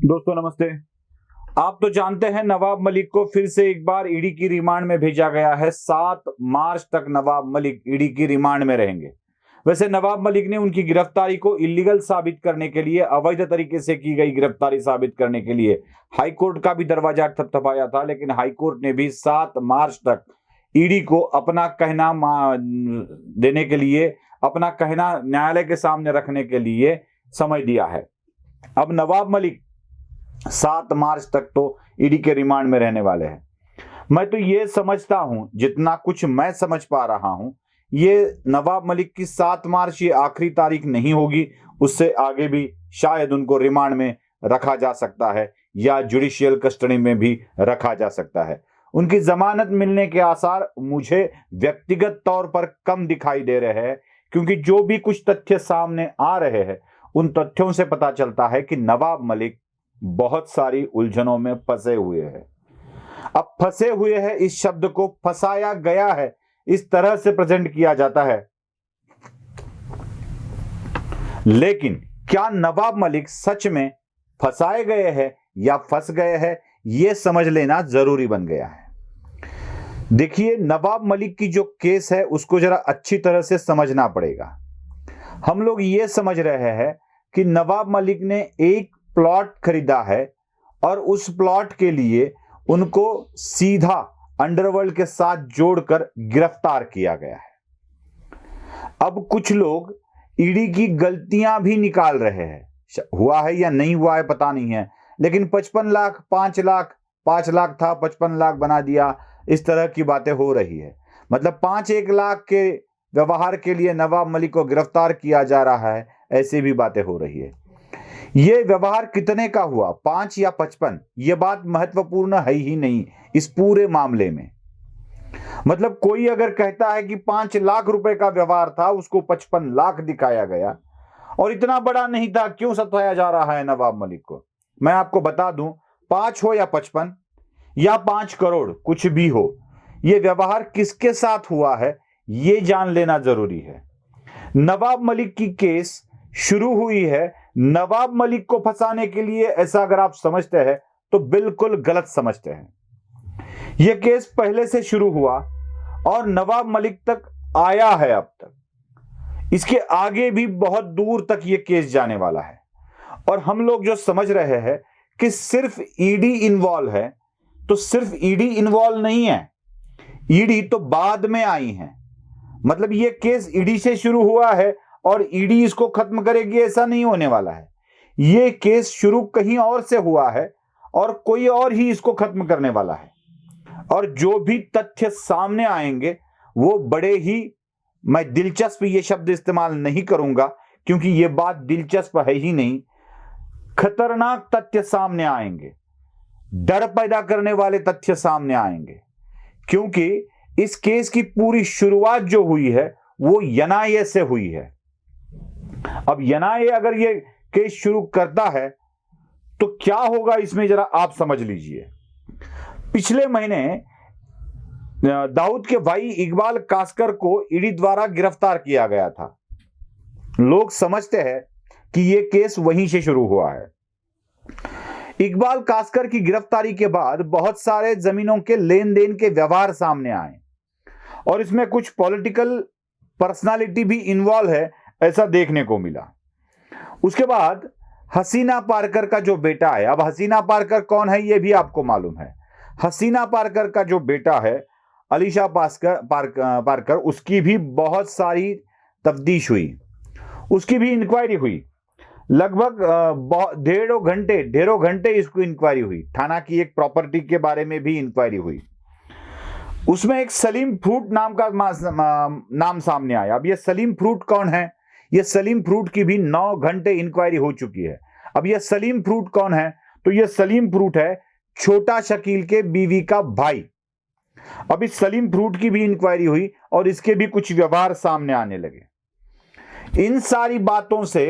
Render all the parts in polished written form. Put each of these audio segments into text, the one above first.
दोस्तों नमस्ते। आप तो जानते हैं नवाब मलिक को फिर से एक बार ईडी की रिमांड में भेजा गया है। 7 मार्च तक नवाब मलिक ईडी की रिमांड में रहेंगे। वैसे नवाब मलिक ने उनकी गिरफ्तारी को इलीगल साबित करने के लिए, अवैध तरीके से की गई गिरफ्तारी साबित करने के लिए हाई कोर्ट का भी दरवाजा थपथपाया था, लेकिन हाई कोर्ट ने भी 7 मार्च तक ईडी को अपना कहना देने के लिए, अपना कहना न्यायालय के सामने रखने के लिए समय दिया है। अब नवाब मलिक 7 मार्च तक तो ईडी के रिमांड में रहने वाले हैं। मैं तो ये समझता हूं, जितना कुछ मैं समझ पा रहा हूं, ये नवाब मलिक की 7 मार्च ये आखिरी तारीख नहीं होगी। उससे आगे भी शायद उनको रिमांड में रखा जा सकता है या जुडिशियल कस्टडी में भी रखा जा सकता है। उनकी जमानत मिलने के आसार मुझे व्यक्तिगत तौर पर कम दिखाई दे रहे हैं, क्योंकि जो भी कुछ तथ्य सामने आ रहे हैं उन तथ्यों से पता चलता है कि नवाब मलिक बहुत सारी उलझनों में फंसे हुए हैं। अब फंसे हुए हैं इस शब्द को फंसाया गया है इस तरह से प्रेजेंट किया जाता है, लेकिन क्या नवाब मलिक सच में फंसाए गए हैं या फंस गए हैं, यह समझ लेना जरूरी बन गया है। देखिए, नवाब मलिक की जो केस है उसको जरा अच्छी तरह से समझना पड़ेगा। हम लोग ये समझ रहे हैं कि नवाब मलिक ने एक प्लॉट खरीदा है और उस प्लॉट के लिए उनको सीधा अंडरवर्ल्ड के साथ जोड़कर गिरफ्तार किया गया है। अब कुछ लोग ईडी की गलतियां भी निकाल रहे हैं। हुआ है या नहीं हुआ है पता नहीं है, लेकिन 55 लाख, 5 लाख, 5 लाख था 55 लाख बना दिया, इस तरह की बातें हो रही है। मतलब 5-1 लाख के व्यवहार के लिए नवाब मलिक को गिरफ्तार किया जा रहा है, ऐसी भी बातें हो रही है। यह व्यवहार कितने का हुआ, 5 या 55, यह बात महत्वपूर्ण है ही नहीं इस पूरे मामले में। मतलब कोई अगर कहता है कि 5 लाख रुपए का व्यवहार था, उसको 55 लाख दिखाया गया और इतना बड़ा नहीं था, क्यों सताया जा रहा है नवाब मलिक को? मैं आपको बता दूं, 5 हो या 55 या 5 करोड़, कुछ भी हो, यह व्यवहार किसके साथ हुआ है यह जान लेना जरूरी है। नवाब मलिक की केस शुरू हुई है नवाब मलिक को फंसाने के लिए, ऐसा अगर आप समझते हैं तो बिल्कुल गलत समझते हैं। यह केस पहले से शुरू हुआ और नवाब मलिक तक आया है अब तक। इसके आगे भी बहुत दूर तक यह केस जाने वाला है। और हम लोग जो समझ रहे हैं कि सिर्फ ईडी इन्वॉल्व है, तो सिर्फ ईडी इन्वॉल्व नहीं है, ईडी तो बाद में आई है। मतलब यह केस ईडी से शुरू हुआ है और ईडी इसको खत्म करेगी, ऐसा नहीं होने वाला है। यह केस शुरू कहीं और से हुआ है और कोई और ही इसको खत्म करने वाला है। और जो भी तथ्य सामने आएंगे वो बड़े ही, मैं दिलचस्प ये शब्द इस्तेमाल नहीं करूंगा क्योंकि यह बात दिलचस्प है ही नहीं, खतरनाक तथ्य सामने आएंगे, डर पैदा करने वाले तथ्य सामने आएंगे। क्योंकि इस केस की पूरी शुरुआत जो हुई है वो एनआईए से हुई है। अब एनआईए अगर ये केस शुरू करता है तो क्या होगा इसमें जरा आप समझ लीजिए। पिछले महीने दाऊद के भाई इकबाल कासकर को ईडी द्वारा गिरफ्तार किया गया था। लोग समझते हैं कि यह केस वहीं से शुरू हुआ है। इकबाल कासकर की गिरफ्तारी के बाद बहुत सारे जमीनों के लेन देन के व्यवहार सामने आए और इसमें कुछ पॉलिटिकल पर्सनालिटी भी इन्वॉल्व है, ऐसा देखने को मिला। उसके बाद हसीना पारकर का जो बेटा है, अब हसीना पारकर कौन है यह भी आपको मालूम है। हसीना पारकर का जो बेटा है अलीशा पारकर, उसकी भी बहुत सारी तफ्तीश हुई, उसकी भी इंक्वायरी हुई। लगभग ढेरों घंटे इसको इंक्वायरी हुई। थाना की एक प्रॉपर्टी के बारे में भी इंक्वायरी हुई। उसमें एक सलीम फ्रूट नाम का नाम सामने आया। अब ये सलीम फ्रूट कौन है? ये सलीम फ्रूट की भी 9 घंटे इंक्वायरी हो चुकी है। अब ये सलीम फ्रूट कौन है? तो ये सलीम फ्रूट है छोटा शकील के बीवी का भाई। अब इस सलीम फ्रूट की भी इंक्वायरी हुई और इसके भी कुछ व्यवहार सामने आने लगे। इन सारी बातों से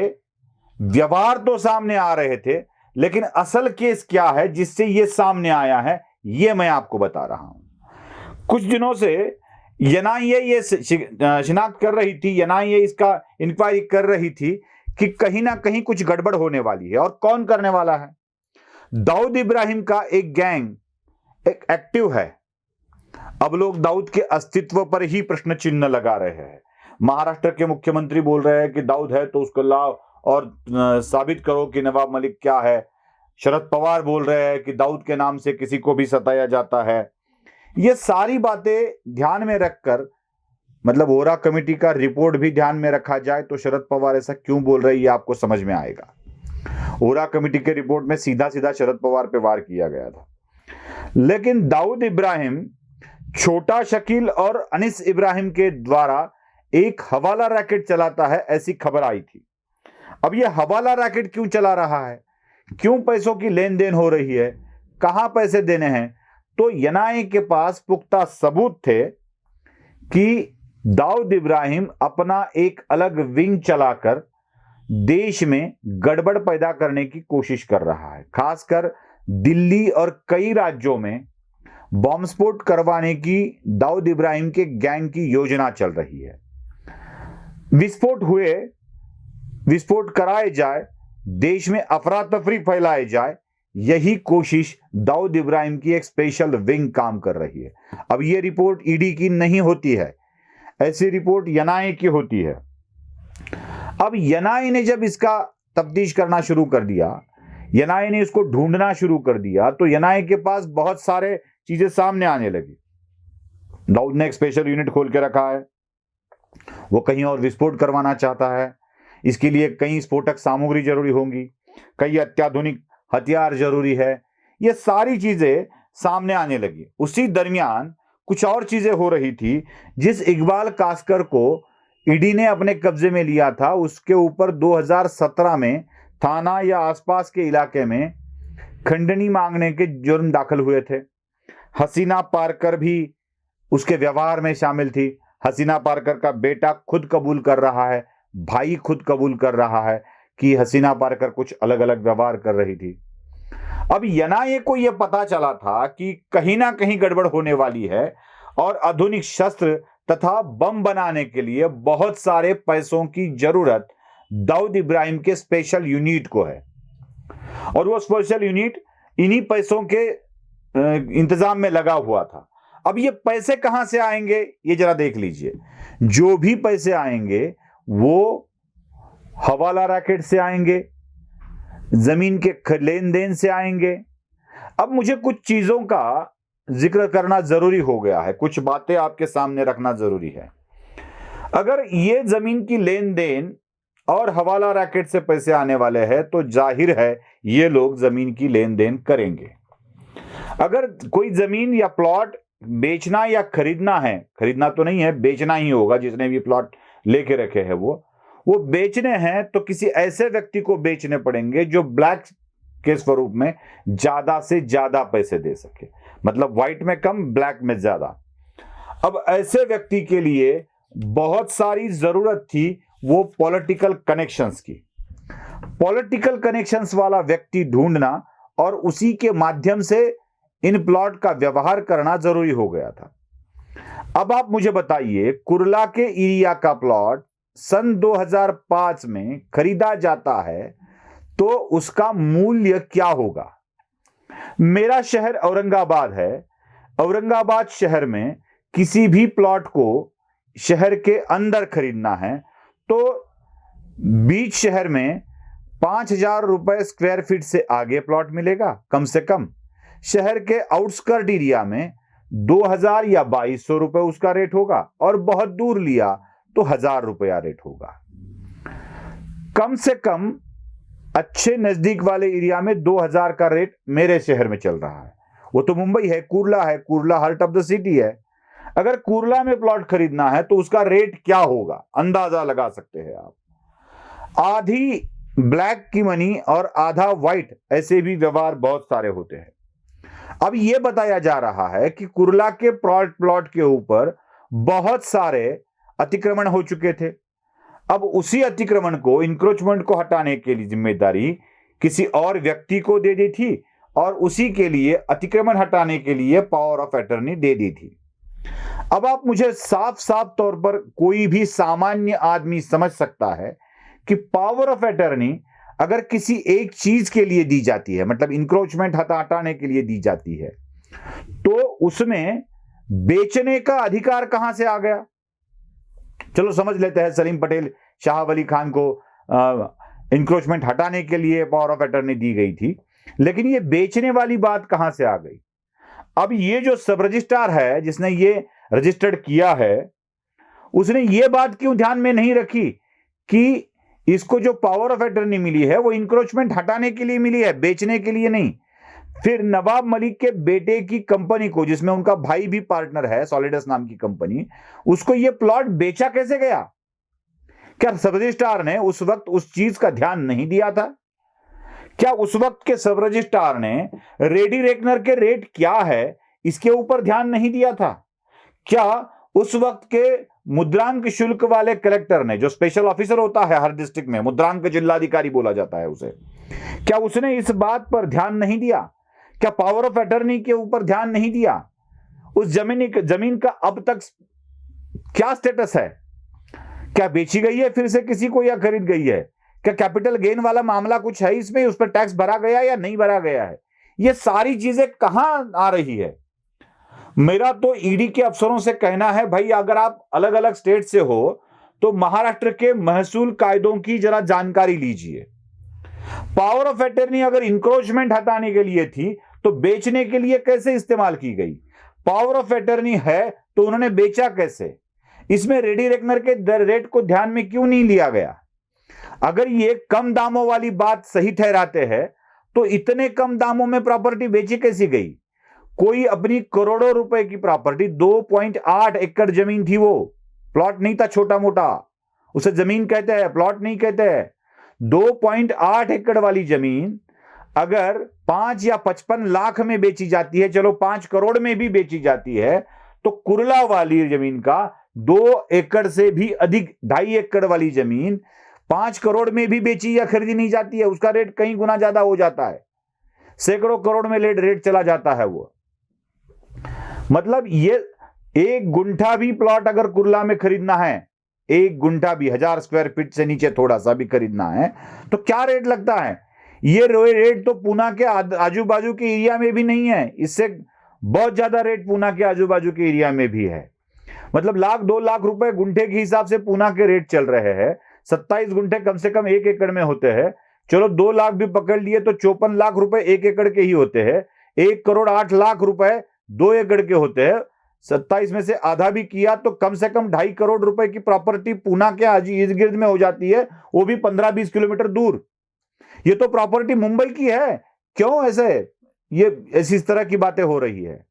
व्यवहार तो सामने आ रहे थे, लेकिन असल केस क्या है जिससे यह सामने आया है यह मैं आपको बता रहा हूं। कुछ दिनों से एनआईए ये शिनाख्त कर रही थी, एनआईए इसका इंक्वायरी कर रही थी कि कहीं ना कहीं कुछ गड़बड़ होने वाली है। और कौन करने वाला है? दाऊद इब्राहिम का एक गैंग एक एक्टिव है। अब लोग दाऊद के अस्तित्व पर ही प्रश्न चिन्ह लगा रहे हैं। महाराष्ट्र के मुख्यमंत्री बोल रहे हैं कि दाऊद है तो उसको लाओ और साबित करो कि नवाब मलिक क्या है। शरद पवार बोल रहे हैं कि दाऊद के नाम से किसी को भी सताया जाता है। ये सारी बातें ध्यान में रखकर, मतलब वोरा कमेटी का रिपोर्ट भी ध्यान में रखा जाए तो शरद पवार ऐसा क्यों बोल रहे हैं ये आपको समझ में आएगा। वोरा कमेटी के रिपोर्ट में सीधा सीधा शरद पवार पे वार किया गया था, लेकिन दाऊद इब्राहिम, छोटा शकील और अनिस इब्राहिम के द्वारा एक हवाला रैकेट चलाता है, ऐसी खबर आई थी। अब यह हवाला रैकेट क्यों चला रहा है, क्यों पैसों की लेन देन हो रही है, कहां पैसे देने हैं, तो एनआईए के पास पुख्ता सबूत थे कि दाऊद इब्राहिम अपना एक अलग विंग चलाकर देश में गड़बड़ पैदा करने की कोशिश कर रहा है। खासकर दिल्ली और कई राज्यों में बॉम्ब स्फोट करवाने की दाऊद इब्राहिम के गैंग की योजना चल रही है। विस्फोट कराए जाए, देश में अफरा तफरी फैलाए जाए, यही कोशिश दाऊद इब्राहिम की एक स्पेशल विंग काम कर रही है। अब यह रिपोर्ट ईडी की नहीं होती है, ऐसी रिपोर्ट एनआईए की होती है। अब एनआईए ने जब इसका तफ्तीश करना शुरू कर दिया, एनआईए ने इसको ढूंढना शुरू कर दिया, तो एनआईए के पास बहुत सारे चीजें सामने आने लगी। दाऊद ने एक स्पेशल यूनिट खोल के रखा है, वो कहीं और विस्फोट करवाना चाहता है, इसके लिए कई स्फोटक सामग्री जरूरी होंगी, कई अत्याधुनिक हथियार जरूरी है, ये सारी चीजें सामने आने लगी। उसी दरमियान कुछ और चीजें हो रही थी। जिस इकबाल कास्कर को ईडी ने अपने कब्जे में लिया था, उसके ऊपर 2017 में थाना या आसपास के इलाके में खंडनी मांगने के जुर्म दाखिल हुए थे। हसीना पारकर भी उसके व्यवहार में शामिल थी। हसीना पारकर का बेटा खुद कबूल कर रहा है, भाई खुद कबूल कर रहा है कि हसीना पारकर कुछ अलग अलग व्यवहार कर रही थी। अब एनआईए को यह पता चला था कि कहीं ना कहीं गड़बड़ होने वाली है और आधुनिक शस्त्र तथा बम बनाने के लिए बहुत सारे पैसों की जरूरत दाऊद इब्राहिम के स्पेशल यूनिट को है, और वो स्पेशल यूनिट इन्हीं पैसों के इंतजाम में लगा हुआ था। अब ये पैसे कहां से आएंगे ये जरा देख लीजिए। जो भी पैसे आएंगे वो हवाला रैकेट से आएंगे, जमीन के लेन देन से आएंगे। अब मुझे कुछ चीजों का जिक्र करना जरूरी हो गया है, कुछ बातें आपके सामने रखना जरूरी है। अगर ये जमीन की लेन देन और हवाला रैकेट से पैसे आने वाले हैं तो जाहिर है ये लोग जमीन की लेन देन करेंगे। अगर कोई जमीन या प्लॉट बेचना या खरीदना है, खरीदना तो नहीं है, बेचना ही होगा, जिसने भी प्लॉट लेके रखे हैं वो बेचने हैं, तो किसी ऐसे व्यक्ति को बेचने पड़ेंगे जो ब्लैक के स्वरूप में ज्यादा से ज्यादा पैसे दे सके, मतलब व्हाइट में कम, ब्लैक में ज्यादा। अब ऐसे व्यक्ति के लिए बहुत सारी जरूरत थी वो पॉलिटिकल कनेक्शंस की। पॉलिटिकल कनेक्शंस वाला व्यक्ति ढूंढना और उसी के माध्यम से इन प्लॉट का व्यवहार करना जरूरी हो गया था। अब आप मुझे बताइए, कुर्ला के एरिया का प्लॉट सन 2005 में खरीदा जाता है तो उसका मूल्य क्या होगा? मेरा शहर औरंगाबाद है। औरंगाबाद शहर में किसी भी प्लॉट को शहर के अंदर खरीदना है तो बीच शहर में 5,000 रुपए स्क्वायर फीट से आगे प्लॉट मिलेगा कम से कम। शहर के आउटस्कर्ट एरिया में 2,000 या 2,200 रुपए उसका रेट होगा, और बहुत दूर लिया तो 1,000 रुपया रेट होगा। कम से कम अच्छे नजदीक वाले एरिया में 2,000 का रेट मेरे शहर में चल रहा है। वो तो मुंबई है, Kurla heart of the city है। अगर कुर्ला में प्लॉट खरीदना है तो उसका रेट क्या होगा, अंदाजा लगा सकते हैं आप। आधी ब्लैक की मनी और आधा व्हाइट, ऐसे भी व्यवहार बहुत सारे होते हैं। अब यह बताया जा रहा है कि कुर्ला के प्लॉट के ऊपर बहुत सारे अतिक्रमण हो चुके थे। अब उसी अतिक्रमण को, इंक्रोचमेंट को हटाने के लिए जिम्मेदारी किसी और व्यक्ति को दे दी थी, और उसी के लिए अतिक्रमण हटाने के लिए पावर ऑफ अटर्नी दे दी थी। अब आप मुझे साफ साफ तौर पर कोई भी सामान्य आदमी समझ सकता है कि पावर ऑफ अटर्नी अगर किसी एक चीज के लिए दी जाती है, मतलब इंक्रोचमेंट हटाने के लिए दी जाती है, तो उसमें बेचने का अधिकार कहां से आ गया? चलो समझ लेते हैं, सलीम पटेल शाह वली खान को इंक्रोचमेंट हटाने के लिए पावर ऑफ अटर्नी दी गई थी, लेकिन ये बेचने वाली बात कहां से आ गई? अब ये जो सब रजिस्ट्रार है जिसने ये रजिस्टर्ड किया है, उसने ये बात क्यों ध्यान में नहीं रखी कि इसको जो पावर ऑफ अटर्नी मिली है वो इंक्रोचमेंट हटाने के लिए मिली है, बेचने के लिए नहीं। फिर नवाब मलिक के बेटे की कंपनी को, जिसमें उनका भाई भी पार्टनर है, सॉलिडस नाम की कंपनी, उसको ये प्लॉट बेचा कैसे गया? क्या सब रजिस्ट्रार ने उस वक्त उस चीज का ध्यान नहीं दिया था? क्या उस वक्त के सब रजिस्ट्रार ने रेडी रेकनर के रेट क्या है इसके ऊपर ध्यान नहीं दिया था? क्या उस वक्त के मुद्रांक शुल्क वाले कलेक्टर ने, जो स्पेशल ऑफिसर होता है हर डिस्ट्रिक्ट में, मुद्रांक जिलाधिकारी बोला जाता है उसे, क्या उसने इस बात पर ध्यान नहीं दिया? क्या पावर ऑफ अटर्नी के ऊपर ध्यान नहीं दिया? उस जमीन का अब तक क्या स्टेटस है? क्या बेची गई है फिर से किसी को या खरीद गई है? क्या कैपिटल गेन वाला मामला कुछ है इसमें, उस पर टैक्स भरा गया या नहीं भरा गया है? ये सारी चीजें कहां आ रही है? मेरा तो ईडी के अफसरों से कहना है, भाई अगर आप अलग अलग स्टेट से हो तो महाराष्ट्र के महसूल कायदों की जरा जानकारी लीजिए। पावर ऑफ अटर्नी अगर इंक्रोचमेंट हटाने के लिए थी तो बेचने के लिए कैसे इस्तेमाल की गई? पावर ऑफ अटर्नी है तो उन्होंने बेचा कैसे? इसमें रेडी रेकनर के रेट को ध्यान में क्यों नहीं लिया गया? अगर ये कम दामों वाली बात सही ठहराते हैं तो इतने कम दामों में प्रॉपर्टी बेची कैसी गई? कोई अपनी करोड़ों रुपए की प्रॉपर्टी, 2.8 एकड़ जमीन थी, वो प्लॉट नहीं था छोटा मोटा, उसे जमीन कहते हैं, प्लॉट नहीं कहते हैं। 2.8 एकड़ वाली जमीन अगर 5 या 55 लाख में बेची जाती है, चलो 5 करोड़ में भी बेची जाती है, तो कुर्ला वाली जमीन का 2 एकड़ से भी अधिक, 2.5 एकड़ वाली जमीन 5 करोड़ में भी बेची या खरीदी नहीं जाती है, उसका रेट कई गुना ज्यादा हो जाता है, सैकड़ों करोड़ में रेट चला जाता है वो। मतलब ये 1 गुंठा भी प्लॉट अगर कुर्ला में खरीदना है, 1 गुंठा भी 1000 स्क्वायर फीट से नीचे थोड़ा सा भी खरीदना है, तो क्या रेट लगता है? ये रेट तो पूना के आजू बाजू के एरिया में भी नहीं है, इससे बहुत ज्यादा रेट पूना के आजू बाजू के एरिया में भी है। मतलब 1-2 लाख रुपए गुंठे के हिसाब से पूना के रेट चल रहे हैं। 27 गुंठे कम से कम 1 एकड़ में होते हैं, चलो 2 लाख भी पकड़ लिए तो 54 लाख रुपए 1 एकड़ के ही होते हैं। 1 करोड़ 8 लाख रुपए 2 एकड़ के होते हैं। 27 में से आधा भी किया तो कम से कम 2.5 करोड़ रुपए की प्रॉपर्टी पूना के इर्द गिर्द में हो जाती है, वो भी 15-20 किलोमीटर दूर। ये तो प्रॉपर्टी मुंबई की है। क्यों ऐसे इस तरह की बातें हो रही है?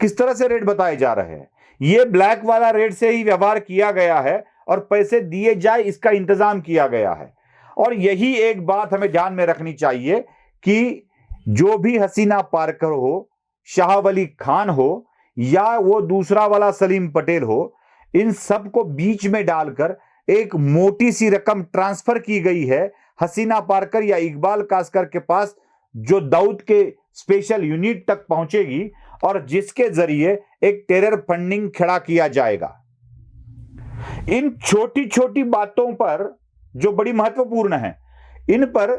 किस तरह से रेट बताए जा रहे हैं? ये ब्लैक वाला रेट से ही व्यवहार किया गया है और पैसे दिए जाए इसका इंतजाम किया गया है। और यही एक बात हमें ध्यान में रखनी चाहिए कि जो भी हसीना पारकर हो, शाह वली खान हो, या वो दूसरा वाला सलीम पटेल हो, इन सब को बीच में डालकर एक मोटी सी रकम ट्रांसफर की गई है हसीना पारकर या इकबाल कास्कर के पास, जो दाऊद के स्पेशल यूनिट तक पहुंचेगी और जिसके जरिए एक टेरर फंडिंग खड़ा किया जाएगा। इन छोटी छोटी बातों पर जो बड़ी महत्वपूर्ण है, इन पर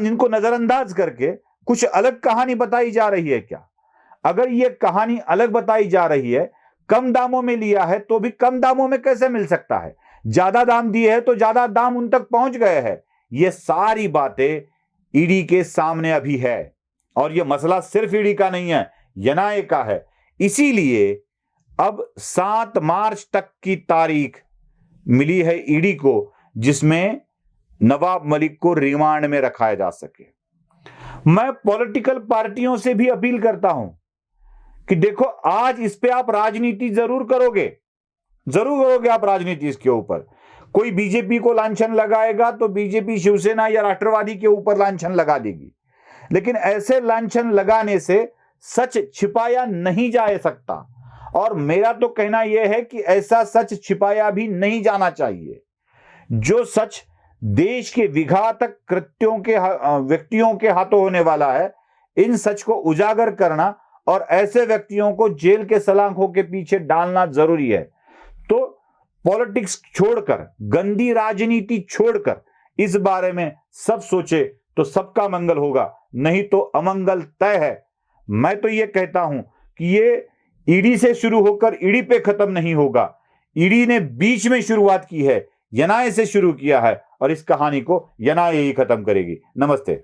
इनको नजरअंदाज करके कुछ अलग कहानी बताई जा रही है क्या? अगर यह कहानी अलग बताई जा रही है, कम दामों में लिया है तो भी कम दामों में कैसे मिल सकता है? ज्यादा दाम दिए है तो ज्यादा दाम उन तक पहुंच गए हैं। ये सारी बातें ईडी के सामने अभी है और यह मसला सिर्फ ईडी का नहीं है, एनआईए का है। इसीलिए अब 7 मार्च तक की तारीख मिली है ईडी को, जिसमें नवाब मलिक को रिमांड में रखा जा सके। मैं पॉलिटिकल पार्टियों से भी अपील करता हूं कि देखो, आज इस पे आप राजनीति जरूर करोगे आप राजनीति इसके ऊपर। कोई बीजेपी को लांछन लगाएगा तो बीजेपी शिवसेना या राष्ट्रवादी के ऊपर लांछन लगा देगी, लेकिन ऐसे लांछन लगाने से सच छिपाया नहीं जा सकता। और मेरा तो कहना यह है कि ऐसा सच छिपाया भी नहीं जाना चाहिए। जो सच देश के विघातक कृत्यों के व्यक्तियों के हाथों होने वाला है, इन सच को उजागर करना और ऐसे व्यक्तियों को जेल के सलाखों के पीछे डालना जरूरी है। तो पॉलिटिक्स छोड़कर, गंदी राजनीति छोड़कर इस बारे में सब सोचे तो सबका मंगल होगा, नहीं तो अमंगल तय है। मैं तो ये कहता हूं कि ये ईडी से शुरू होकर ईडी पे खत्म नहीं होगा। ईडी ने बीच में शुरुआत की है, एनआईए से शुरू किया है और इस कहानी को एनआईए ही खत्म करेगी। नमस्ते।